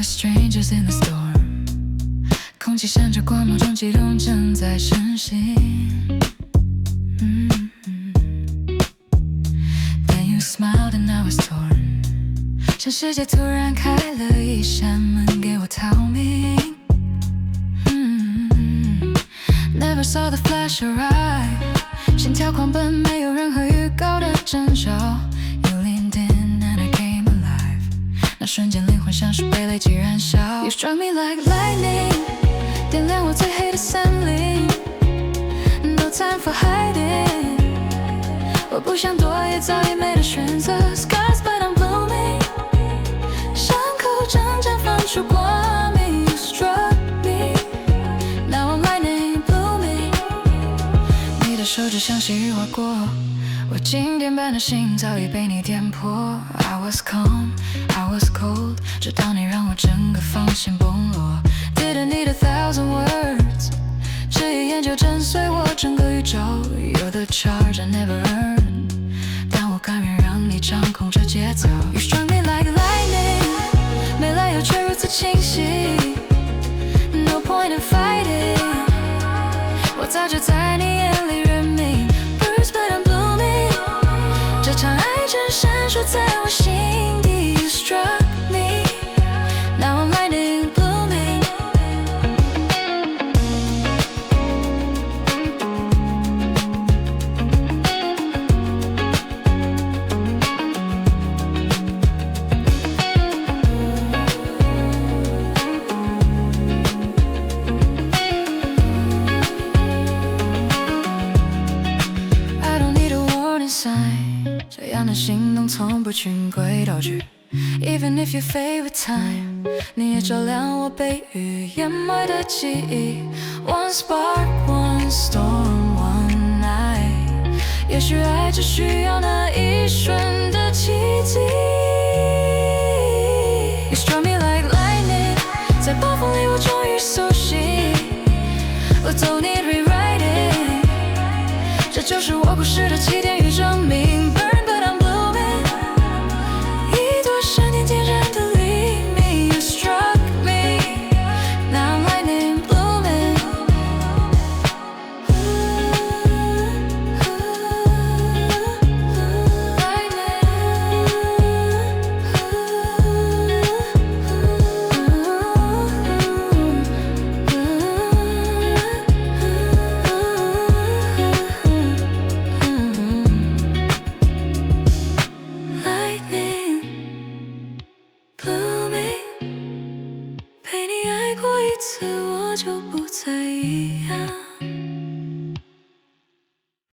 Strangers in the storm， 空气闪着光，某种悸动正在成形。Then you smiled and I was torn， 像世界突然开了一扇门给我逃命。Never saw the flash arrive， 心跳狂奔，没有任何预告的征兆。那瞬间灵魂像是被雷击燃烧 You struck me like lightning， 点亮我最黑的森林 No time for hiding， 我不想躲也早已没得选择 Skies but I'm blooming， 伤口正绽放出光明 You struck me Now I'm lightning blooming， 你的手指像细雨划过，我静电般的心早已被你点破 I was calm I was cold， 直到你让我整个防线崩落 Didn't need 1,000 words， 只一眼就震碎我整个宇宙 You're the charge I never earned， 但我甘愿让你掌控这节奏 You struck me like lightning， 没来由却如此清晰 No point in fighting， 我早就在你眼里认命 Bruised but I'm blooming， 这场爱正闪烁在我心底Struck me, now I'm lightning blooming。 I don't need a warning sign， 这样的心动从不循规蹈矩。Even if you fade with time， 你也照亮我被雨淹没的记忆 One spark, one storm, one night， 也许爱只需要那一瞬的奇迹 You struck me like lightning， 在暴风里我终于甦醒，我don't need rewriting， 这就是我故事的起点与证明陪你爱过一次，我就不再一样。